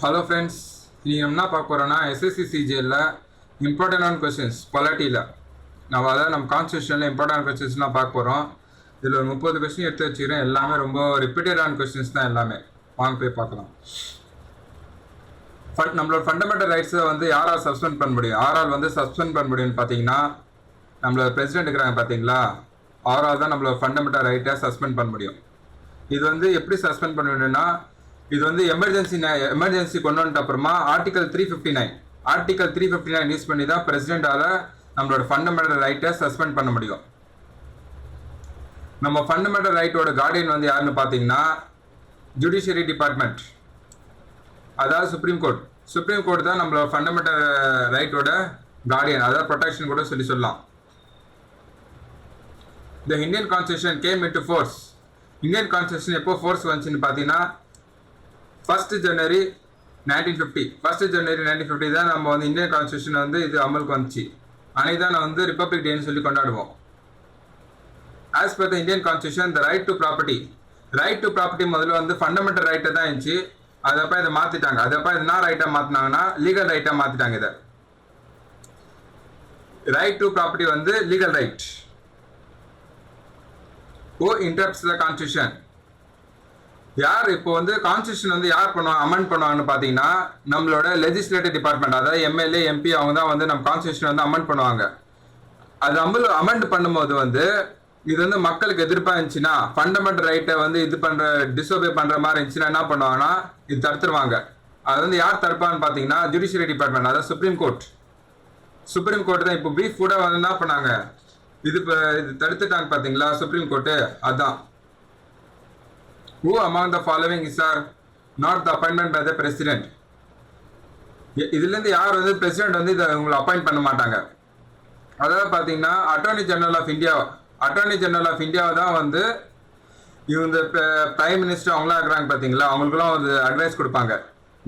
Hello friends, நீங்கள் என்ன பார்க்க போகிறோன்னா எஸ்எஸ்சி சிஜிஎல்ல இம்பார்ட்டண்டான கொஸ்டின்ஸ் பொலிட்டியில் நம்ம கான்ஸ்டியூஷனில் இம்பார்ட்டன்ட் கொஸ்டின்ஸ்லாம் பார்க்க போகிறோம். இதில் ஒரு 30 கொஸ்டின் எடுத்து வச்சுக்கிறேன். எல்லாமே ரொம்ப ரிப்பீட்டடான கொஸ்டின்ஸ் தான் எல்லாமே. வாங்க போய் பார்க்கலாம். நம்மளோட ஃபண்டமெண்டல் ரைட்ஸை வந்து யாரால் சஸ்பெண்ட் பண்ண முடியும், யாரால் வந்து சஸ்பெண்ட் பண்ண முடியும்னு பார்த்தீங்கன்னா, நம்மளோட பிரசிடென்ட் இருக்கிறாங்க பார்த்தீங்களா, அவரால் தான் நம்மளோட ஃபண்டமெண்டல் ரைட்டை சஸ்பெண்ட் பண்ண முடியும். இது வந்து எப்படி சஸ்பெண்ட் பண்ண முடியும்னா, இது வந்து எமர்ஜென்சி கொண்டு வந்துட்ட அப்புறமா ஆர்டிகல் 359 யூஸ் பண்ணி தான் பிரசிடென்டால நம்மளோட ஃபண்டமெண்டல் ரைட்டை சஸ்பெண்ட் பண்ண முடியும். நம்ம ஃபண்டமெண்டல் ரைட்டோட கார்டியன் வந்து யாருன்னு பார்த்தீங்கன்னா, ஜுடிஷியரி டிபார்ட்மெண்ட், அதாவது சுப்ரீம் கோர்ட் தான் நம்மளோட ஃபண்டமெண்டல் ரைட்டோட கார்டியன், அதாவது ப்ரொடெக்ஷன் கூட சொல்லலாம். The Indian Constitution came into force. Indian constitution எப்போ ஃபோர்ஸ் வந்துச்சுன்னு பார்த்தீங்கன்னா, 1st January 1950 தான் நம்ம வந்து இந்தியன் கான்ஸ்டியூஷன் வந்து இது அமலுக்கு வந்துச்சு. அன்னைக்கு தான் வந்து ரிப்பப்ளிக் டேன்னு சொல்லி கொண்டாடுவோம். As per the Indian constitution, the right to property முதல்ல வந்து ஃபண்டமெண்டல் ரைட்டை தான் இருந்துச்சு. அதப்போ இதை மாற்றிட்டாங்க. அதப்போ இது என்ன ரைட்டாக மாற்றினாங்கன்னா, லீகல் ரைட்டாக மாற்றிட்டாங்க. இதை ரைட் டு ப்ராப்பர்ட்டி வந்து legal right. Who interrupts the constitution? யார் இப்போ வந்து கான்ஸ்டியூஷன் வந்து யார் அமெண்ட் பண்ணுவாங்கன்னு பார்த்தீங்கன்னா, நம்மளோட லெஜிஸ்லேட்டிவ் டிபார்ட்மெண்ட், அதாவது எம்எல்ஏ எம்பி, அவங்க தான் வந்து நம்ம கான்ஸ்டியூஷன் வந்து அமெண்ட் பண்ணுவாங்க. அது அமெண்ட் பண்ணும்போது வந்து இது வந்து மக்களுக்கு எதிர்ப்பாக இருந்துச்சுன்னா, ஃபண்டமெண்டல் ரைட்டை வந்து டிசோபே பண்ணுற மாதிரி இருந்துச்சுன்னா என்ன பண்ணுவாங்கன்னா, இது தடுத்துருவாங்க. அது வந்து யார் தடுப்பான்னு பார்த்தீங்கன்னா, ஜுடிஷியரி டிபார்ட்மெண்ட், அதாவது சுப்ரீம் கோர்ட் தான். இப்போ பிரீஃப் கூட வந்து என்ன பண்ணாங்க, இது தடுத்துட்டாங்க பார்த்தீங்களா சுப்ரீம் கோர்ட்டு. அதான் who among the following is are not the appointment by the president. இதுலேருந்து யார் வந்து பிரசிடென்ட் வந்து இதை உங்களை அப்பாயிண்ட் பண்ண மாட்டாங்க. அதாவது பார்த்தீங்கன்னா, அட்டார்னி ஜெனரல் ஆஃப் இந்தியா தான் வந்து இவங்க பிரைம் மினிஸ்டர் அவங்களாம் இருக்கிறாங்க பார்த்தீங்களா, அவங்களுக்குலாம் வந்து அட்வைஸ் கொடுப்பாங்க.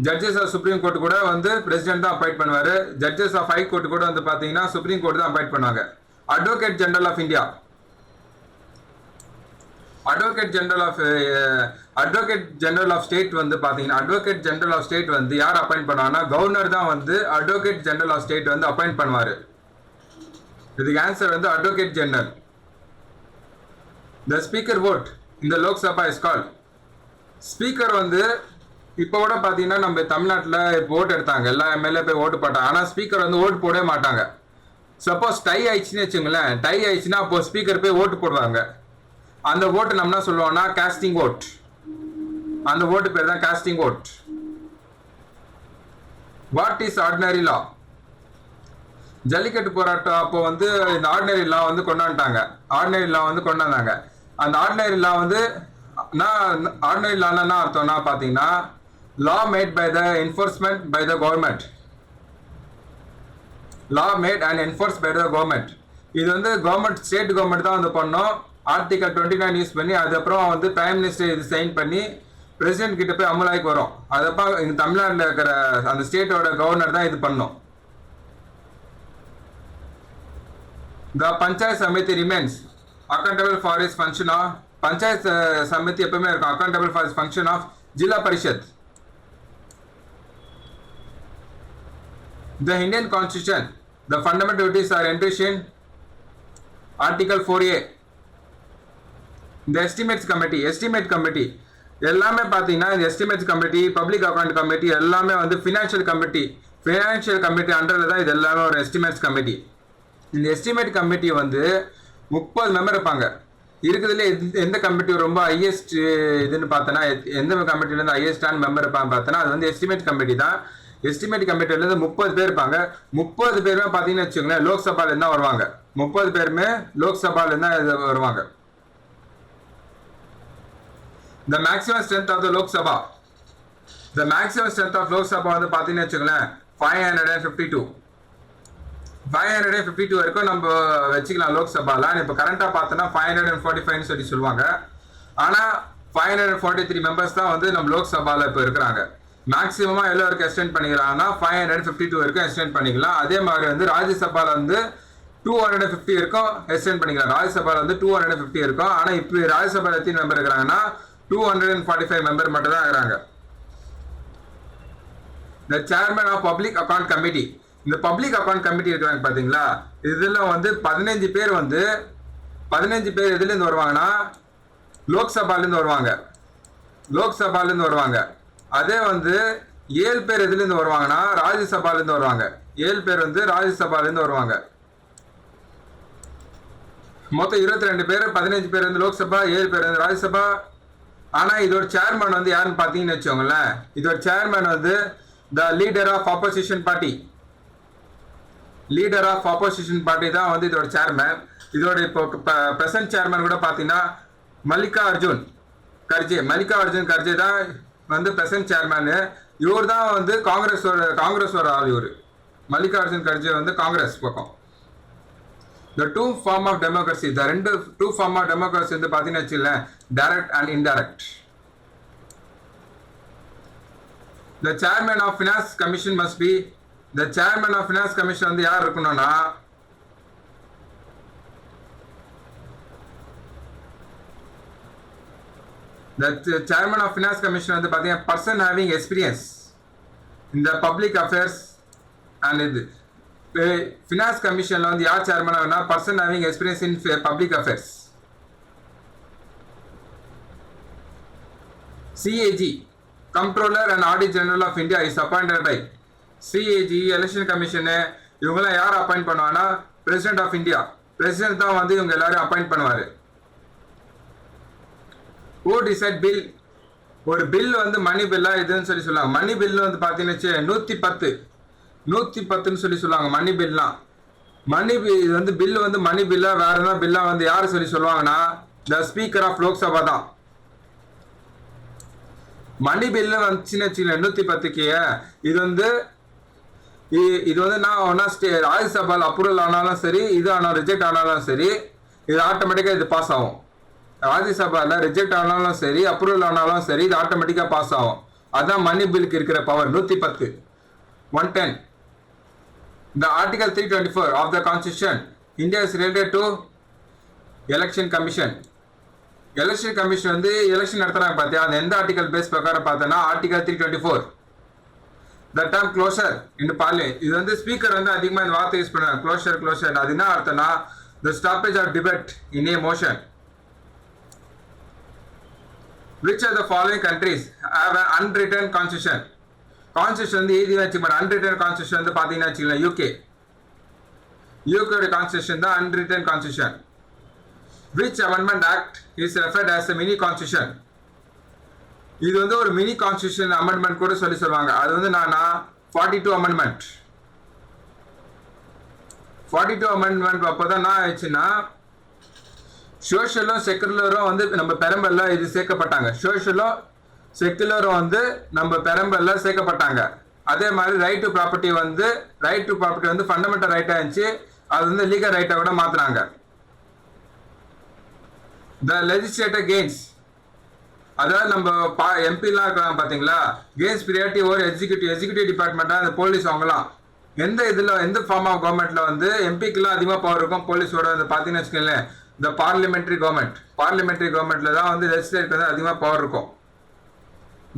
ஜட்ஜஸ் ஆஃப் சுப்ரீம் கோர்ட் கூட வந்து பிரசிடென்ட் தான் அப்பாயிண்ட் பண்ணுவார். ஜட்ஜஸ் ஆஃப் ஹை கோர்ட் கூட வந்து பார்த்தீங்கன்னா சுப்ரீம் கோர்ட் தான் அப்பாயிண்ட் பண்ணுவாங்க. அட்வொகேட் ஜெனரல் ஆஃப் ஸ்டேட் வந்து பாத்தீங்கன்னா, அட்வொகேட் ஜெனரல் ஆஃப் ஸ்டேட் வந்து யார் அப்பாயிண்ட் பண்ணுவாங்கன்னா, கவர்னர் தான் வந்து அட்வொகேட் ஜெனரல் ஆஃப் ஸ்டேட் வந்து அப்பாயிண்ட் பண்ணுவாரு. இதுக்கு ஆன்சர் வந்து advocate general. The speaker vote இந்த லோக்சபா இஸ் கால்ட். ஸ்பீக்கர் வந்து இப்போ கூட பார்த்தீங்கன்னா, நம்ம தமிழ்நாட்டில் இப்போ ஓட்டு எடுத்தாங்க, எல்லா எம்எல்ஏ போய் ஓட்டு போட்டாங்க. ஆனால் ஸ்பீக்கர் வந்து ஓட்டு போடவே மாட்டாங்க. சப்போஸ் டை ஆயிடுச்சுன்னு வச்சுங்களேன், டை ஆயிடுச்சுன்னா அப்போ ஸ்பீக்கர் போய் ஓட்டு போடுவாங்க. அந்த ஓட்டு நம்ம என்ன சொல்லுவோம்னா காஸ்டிங் ஓட். அந்த ஓட்டு பேர் தான் casting vote. What is ordinary law? Jallikattu போராட்டம் அப்போ வந்து இந்த ஆர்டினரி லா வந்து கொண்டாண்டாங்க. அந்த ஆர்டினரி லா வந்து ஆர்டினரி லான்னா என்ன அர்த்தம்னா பார்த்தீங்கன்னா, law made by the enforcement by the government. law made and enforced by the government. இது வந்து ஸ்டேட் கவர்மெண்ட் தான் வந்து பண்ணோம். ஆர்டிகல் 29 யூஸ் பண்ணி அதுக்கப்புறம் வந்து பிரைம் மினிஸ்டர் இது சைன் பண்ணி பிரசிடென்ட் கிட்ட போய் அமலாய்க்கு வரும். அதப்போ இங்க தமிழ்நாட்டில் இருக்கிற அந்த ஸ்டேட்டோட கவர்னர் தான் இது பண்ணும். The panchayat Samithi remains accountable for its function of panchayat Samithi எப்பவுமே இருக்கும் accountable for its function of Jilla Parishad. The Indian Constitution, the fundamental duties are enshrined in Article 4A. The Estimates Committee எல்லாமே பார்த்தீங்கன்னா, இந்த estimates committee, public account committee எல்லாமே வந்து financial committee அண்டரில் தான் இது எல்லாமே ஒரு எஸ்டிமேட்ஸ் கமிட்டி. இந்த எஸ்டிமேட் கமிட்டி வந்து 30 மெம்பர் இருப்பாங்க. இருக்கிறதுல எந்த கமிட்டி ரொம்ப ஹையஸ்ட் இதுன்னு பார்த்தோன்னா, எந்த கமிட்டிலேருந்து ஹையஸ்டான மெம்பர் இருப்பான்னு பார்த்தோன்னா, அது வந்து எஸ்டிமேட் கமிட்டி தான். எஸ்டிமேட் கமிட்டிலேருந்து 30 பேர் இருப்பாங்க. 30 பேருமே பார்த்தீங்கன்னு வச்சுக்கோங்களேன், லோக்சபாலேருந்து தான் வருவாங்க. 30 பேருமே லோக்சபாலேருந்து தான் வருவாங்க. The maximum strength of the Lok Sabha வந்து பார்த்தீங்கன்னு வச்சுக்கோங்களேன் 552 வரைக்கும் நம்ம வச்சுக்கலாம் லோக்சபால. இப்போ கரண்டாக பார்த்தோன்னா 545 சொல்லி சொல்லுவாங்க. ஆனால் 543 மெம்பர்ஸ் தான் வந்து நம்ம லோக்சபால இப்போ இருக்கிறாங்க. மேக்ஸிமமாக எவ்வளோ வரைக்கும் எக்ஸ்டெண்ட் பண்ணிக்கிறாங்கன்னா 552 வரைக்கும் எக்ஸ்டெண்ட் பண்ணிக்கலாம். அதே மாதிரி வந்து ராஜ்யசபாவில் வந்து 250 வரைக்கும் எக்ஸ்டெண்ட் பண்ணிக்கலாம். ராஜ்யசபாவில் வந்து 250 இருக்கும். ஆனால் இப்போ ராஜ்யசபாவில் எத்தனை மெம்பர் இருக்கிறாங்கன்னா 245 மெம்பர் மட்டும் தான் இருக்கிறாங்க. The chairman of public account committee. இந்த பப்ளிக் அக்கௌண்ட் கமிட்டி இருக்கிறாங்க பார்த்தீங்களா, இதில் வந்து 15 பேர் வந்து 15 பேர் எதுலேருந்து வருவாங்கன்னா லோக்சபாலேருந்து வருவாங்க. லோக்சபாலேருந்து வருவாங்க. அதே வந்து 7 பேர் எதுலேருந்து வருவாங்கன்னா ராஜ்யசபாலேருந்து வருவாங்க. 7 பேர் வந்து ராஜ்யசபாலேருந்து வருவாங்க. மொத்தம் 22 பேர், 15 பேர் வந்து லோக்சபா, 7 பேர் வந்து ராஜ்யசபா. ஆனால் இதோட சேர்மன் வந்து யாருன்னு பார்த்தீங்கன்னு வச்சுக்கோங்களேன், இதோட சேர்மன் வந்து the leader of opposition party. Leader of opposition party தான் வந்து இதோட சேர்மன். இதோட இப்போ பிரசன்ட் சேர்மன் கூட பார்த்தீங்கன்னா மல்லிகார்ஜுன் கர்ஜே தான் வந்து பிரசன்ட் சேர்மன். இவர் தான் வந்து காங்கிரஸோட ஆள். இவர் மல்லிகார்ஜுன் கர்ஜே வந்து காங்கிரஸ் பக்கம். The two form of democracy, the two form of democracy வந்து பார்த்தீங்கன்னா வச்சுக்கோங்களேன், direct and indirect. The chairman of finance commission must be, the chairman of finance commission வந்து யார் இருக்கணும்னா the chairman of finance commission வந்து பார்த்தீங்கன்னா person having experience in the public affairs and இது finance கமிஷனில் வந்து யார் சேர்மன் ஆகுனா person having experience in public affairs. CAG controller and audit general of India is appointed by CAG. Election commission இவங்கெல்லாம் யார் appoint பண்ணுவாங்கன்னா பிரசிடென்ட் ஆஃப் இந்தியா. பிரசிடென்ட் தான் வந்து இவங்க எல்லாரும் அப்பாயிண்ட் பண்ணுவார். ஹூ டிசைட் பில், ஒரு பில் வந்து மணி பில்லா இதுன்னு சொல்லி சொல்லுவாங்க. மணி பில் வந்து பார்த்தீங்கன்னா 110 சொல்லி சொல்லுவாங்க. மணி பில்லாம் இது வந்து பில் வந்து மணி பில்லா வேற ஏதாவது பில்லா வந்து யாரு சொல்லி சொல்லுவாங்கன்னா த ஸ்பீக்கர் ஆஃப் லோக்சபா தான். மணி பில்லு வந்துச்சுன்னு வச்சுக்கல 110க்கு இது வந்து நான் ஒன்னா ராஜ்யசபால் அப்ரூவல் ஆனாலும் சரி, இது ஆனால் ரிஜெக்ட் ஆனாலும் சரி, இது ஆட்டோமேட்டிக்காக இது பாஸ் ஆகும். ராஜ்யசபாவில் ரிஜெக்ட் ஆனாலும் சரி, அப்ரூவல் ஆனாலும் சரி, இது ஆட்டோமேட்டிக்காக பாஸ் ஆகும். அதுதான் மணி பில்லுக்கு இருக்கிற power. 110 110. The Article 324 of the Constitution, India is related to Election Commission. Election Commission வந்து எலெக்ஷன் நடத்துறாங்க பார்த்தியா, அந்த எந்த ஆர்டிகல் பேஸ் பிரகாரம் பார்த்தோன்னா Article 324. The term closure in Parliament, இது வந்து ஸ்பீக்கர் வந்து அதிகமாக இந்த வார்த்தை யூஸ் பண்ணுறாங்க. க்ளோஷர் அது என்ன அர்த்தம்னா the stoppage of debate in a motion. Which of the following countries have an unwritten constitution? Constitution வந்து எழுதி வச்சு பட் அன்ரிட்டன் கான்ஸ்டியூஷன் வந்து பார்த்தீங்கன்னா வச்சுக்கலாம் யூகேயோட கான்ஸ்டியூஷன் தான் unwritten constitution. Which amendment act is referred as a mini constitution. இது வந்து ஒரு மினி கான்ஸ்டியூஷன் அமெண்ட்மெண்ட் கூட சொல்லுவாங்க. அது வந்து நானா 42 அமெண்ட்மெண்ட். 42 அமெண்ட்மெண்ட் அப்போ தான் நான் ஆயிடுச்சுன்னா சோஷியலும் செக்குலரும் வந்து நம்ம பெரம்பல்ல இது சேர்க்கப்பட்டாங்க. சோஷியலும் செக்குலரும் வந்து நம்ம பெரம்பல்ல சேர்க்கப்பட்டாங்க. அதே மாதிரி ரைட் டு ப்ராப்பர்ட்டி வந்து ஃபண்டமெண்டல் ரைட்டாக இருந்துச்சு, அது வந்து லீகல் ரைட்டை கூட மாற்றினாங்க. த லெஜிஸ்லேட்டர் கெயின்ஸ், அதாவது நம்ம எம்பிலாம் இருக்கிறாங்க பார்த்தீங்களா, கெயின்ஸ் பிரியாரிட்டி ஒரு எக்ஸிக்யூட்டிவ் டிபார்ட்மெண்ட்டாக அந்த போலீஸ் அவங்களாம் எந்த ஃபார்ம் ஆஃப் கவர்மெண்ட்டில் வந்து எம்பிக்கெலாம் அதிகமாக பவர் இருக்கும், போலீஸோட வந்து பார்த்தீங்கன்னு வச்சுக்கோங்களேன் இந்த பார்லிமெண்ட்ரி கவர்மெண்ட்டில் தான் வந்து லெஜிஸ்லேட்டருக்கு வந்து அதிகமாக பவர் இருக்கும்.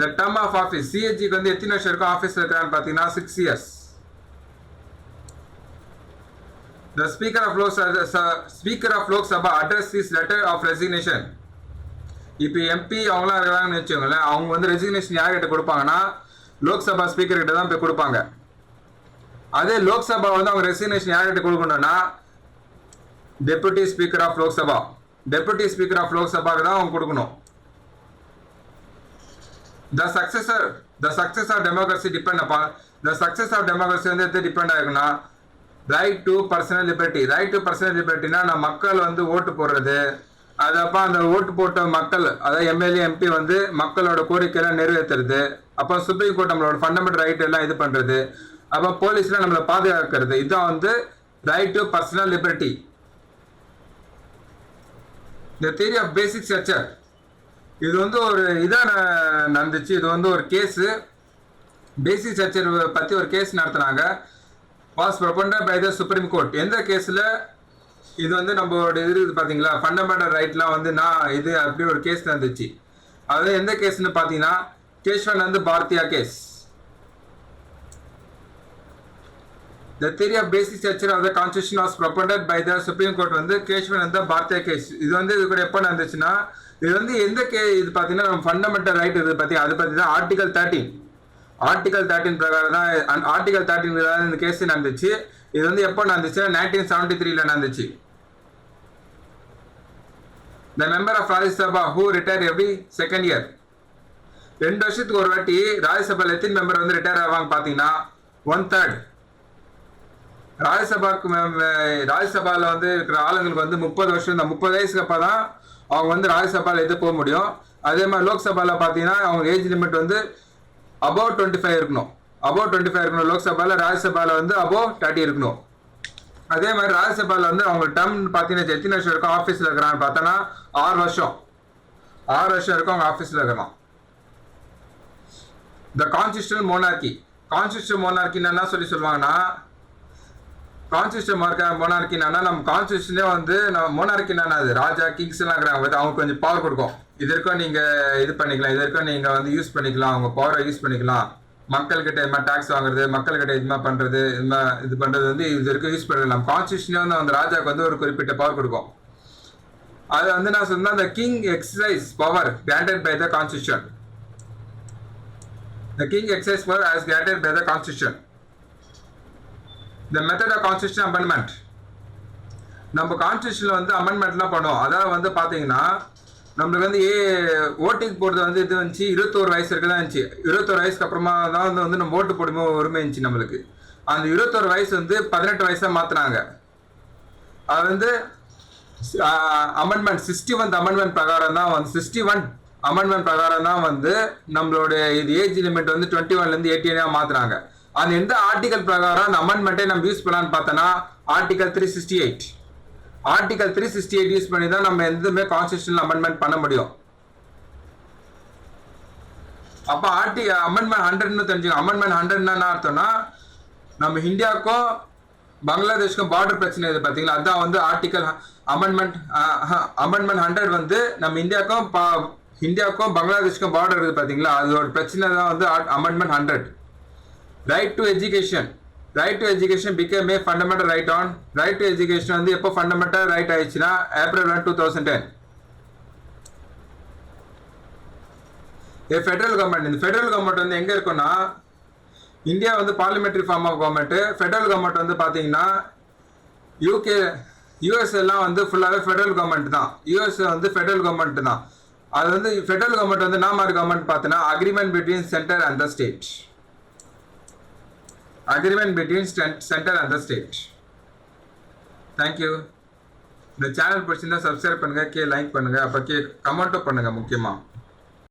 The term of office, CAGக்கு வந்து எத்தனை வருஷம் இருக்கும் ஆஃபீஸில் இருக்கிறான்னு பார்த்தீங்கன்னா 6 years. The Speaker of Lok Sabha addressed his letter of resignation. இப்போ எம்பி அவங்களாம் இருக்கிறாங்கன்னு வச்சுக்கோங்களேன், அவங்க வந்து ரெசிக்னேஷன் யார்கிட்ட கொடுப்பாங்கன்னா லோக்சபா ஸ்பீக்கர் கிட்ட தான் போய் கொடுப்பாங்க. அதே லோக்சபா வந்து அவங்க ரெசிக்னேஷன் யார்கிட்ட கொடுக்கணும்னா டெபுட்டி ஸ்பீக்கர் ஆஃப் லோக்சபாக்கு தான் அவங்க கொடுக்கணும். The success of democracy depend upon, the success of democracy வந்து எது டிபெண்ட் ஆகுனா ரைட் டு பர்சனல் லிபர்ட்டினா நம்ம மக்கள் வந்து ஓட்டு போடுறது, அது அப்போ அந்த ஓட்டு போட்ட மக்கள் அதாவது எம்எல்ஏ எம்பி வந்து மக்களோட கோரிக்கையெல்லாம் நிறைவேற்றுறது, அப்போ சுப்ரீம் கோர்ட் நம்மளோட ஃபண்டமெண்டல் ரைட் எல்லாம் இது பண்ணுறது, அப்போ போலீஸ்லாம் நம்மளை பாதுகாக்கிறது, இதுதான் வந்து right to personal liberty. The theory of basic structure, இது வந்து ஒரு இதாக நடந்துச்சு. இது வந்து ஒரு கேஸு, பேசிக் ஸ்ட்ரக்சர் பற்றி ஒரு கேஸ் நடத்துனாங்க. Was propounded by the supreme court. எந்த கேஸில் இது வந்து நம்மளோட இது இருக்குது பார்த்தீங்களா, ஃபண்டமெண்டல் ரைட்லாம் வந்து இது அப்படி ஒரு கேஸ் நடந்துச்சு. அது எந்த கேஸ்ன்னு பார்த்தீங்கன்னா கேஷ்வந்த் பாரதியா case. The theory of basic structure of the constitution was proposed by the Supreme Court வந்து கேஷ்வனந்த பாரதிய கேஸ். இது வந்து இது கூட எப்போ நடந்துச்சுன்னா இது வந்து எந்த இது பார்த்தீங்கன்னா நம்ம ஃபண்டமெண்டல் ரைட் இது பற்றி அதை பற்றி தான் ஆர்டிகல் 13 பிரகாரம் தான் ஆர்டிகல் 13 இந்த கேஸ் நடந்துச்சு. இது வந்து எப்போ நடந்துச்சுன்னா 1973 நடந்துச்சு. The member of Rajya Sabha who retire every second year. 2 வருஷத்துக்கு ஒரு வாட்டி ராஜ்யசபால எத்தனை மெம்பர் வந்து ரிட்டையர் ஆவாங்க பார்த்தீங்கன்னா 1/3. ராஜ்யசபால வந்து இருக்கிற ஆளுங்களுக்கு வந்து 30 வருஷம் தான். 30 வயசுக்கு அப்போ தான் அவங்க வந்து ராஜ்யசபால எது போக முடியும். அதே மாதிரி லோக்சபால பார்த்தீங்கன்னா அவங்க ஏஜ் லிமிட் வந்து above 25 இருக்கணும். லோக்சபால. ராஜ்யசபால வந்து above 30 இருக்கணும். அதே மாதிரி ராஜ்யசபால வந்து அவங்க டேர்ம் பார்த்தீங்கன்னா எத்தனை வருஷம் இருக்கும் ஆஃபீஸில் இருக்கிறான்னு பார்த்தோன்னா 6 வருஷம் இருக்கும் அவங்க ஆஃபீஸில் இருக்கலாம். த கான்ஸ்டியூஷனல் மோனார்கி என்ன சொல்லுவாங்கன்னா கான்ஸ்டியூஷன் மோனார்கி நம்ம கான்ஸ்டியூஷனே வந்து மோனார்கி அது ராஜா கிங்ஸ் எல்லாம் இருக்கிறாங்க அவங்க கொஞ்சம் பவர் கொடுக்கும். இது வரைக்கும் நீங்க இது பண்ணிக்கலாம், இது வரைக்கும் நீங்க வந்து யூஸ் பண்ணிக்கலாம், அவங்க பவரை யூஸ் பண்ணிக்கலாம். மக்கள்கிட்ட இது மாதிரி டாக்ஸ் வாங்குறது, மக்கள்கிட்ட இது மாதிரி பண்றது, இது பண்றது வந்து இது வரைக்கும் யூஸ் பண்ணிக்கலாம். கான்ஸ்டியூஷனே வந்து அந்த ராஜாவுக்கு வந்து ஒரு குறிப்பிட்ட பவர் கொடுக்கும். அது வந்து நான் சொன்னா the king exercise power granted by the constitution. The king exercise power as granted by the constitution. The method of constitution amendment. நம்ம கான்ஸ்டியூஷன்ல வந்து அமெண்ட்மெண்ட்லாம் பண்ணுவோம். அதாவது வந்து பாத்தீங்கன்னா நம்மளுக்கு வந்து ஓட்டிங் போடுறது வந்து இது வந்துச்சு 21 வயசு இருக்குதான் இருந்துச்சு. 21 வயசுக்கு அப்புறமா தான் வந்து நம்ம ஓட்டு போடுமோ உரிமை இருந்துச்சு நம்மளுக்கு. அந்த 21 வயசு வந்து 18 வயசா மாத்தினாங்க. அது வந்து அமெண்ட்மெண்ட் 61 அமெண்ட்மெண்ட் பிரகாரம் தான் வந்து 61 அமெண்ட்மெண்ட் பிரகாரம் தான் வந்து நம்மளோட இது ஏஜ் லிமிட் வந்து 21லேருந்து 18 மாத்துறாங்க. அந்த எந்த ஆர்டிகல் பிரகாரம் அந்த அமெண்ட்மெண்ட்டை நம்ம யூஸ் பண்ணலான்னு பார்த்தோன்னா ஆர்டிகல் 368 யூஸ் பண்ணி தான் நம்ம எதுவுமே கான்ஸ்டியூஷனல் அமெண்ட்மெண்ட் பண்ண முடியும். அப்போ அமெண்ட்மெண்ட் 100ன்னு தெரிஞ்சுக்கணும். அமெண்ட்மெண்ட் 100ன்னா என்ன அர்த்தம்னா நம்ம இந்தியாவுக்கும் பங்களாதேஷ்க்கும் பார்டர் பிரச்சனை இது பார்த்தீங்களா, அதுதான் வந்து ஆர்டிகல் அமெண்ட்மெண்ட் 100 வந்து நம்ம இந்தியாவுக்கும் பங்களாதேஷ்க்கும் பார்டர் இருக்குது பார்த்தீங்களா, அதோட பிரச்சனை தான் வந்து amendment 100. Right to education became a fundamental right on. Right to education வந்து எப்போ ஃபண்டமெண்டல் ரைட் ஆயிடுச்சுன்னா April 1, 2010. ஃபெடரல் கவர்மெண்ட், இந்த ஃபெடரல் கவர்மெண்ட் வந்து எங்கே இருக்குன்னா இந்தியா வந்து parliamentary form of government. Federal government வந்து பார்த்தீங்கன்னா யூஎஸ் எல்லாம் வந்து ஃபுல்லாகவே ஃபெடரல் கவர்மெண்ட் தான். யூஎஸ் வந்து ஃபெடரல் கவர்மெண்ட் தான். அது வந்து ஃபெடரல் கவர்மெண்ட் வந்து என்ன மாதிரி கவர்மெண்ட் பார்த்தோன்னா agreement between centre and the state. Centre and the state. Thank you. இந்த சேனல் பிடிச்சிருந்தா சப்ஸ்கிரைப் பண்ணுங்க, லைக் பண்ணுங்க, அப்போ கமெண்ட்டும் பண்ணுங்க முக்கியமாக.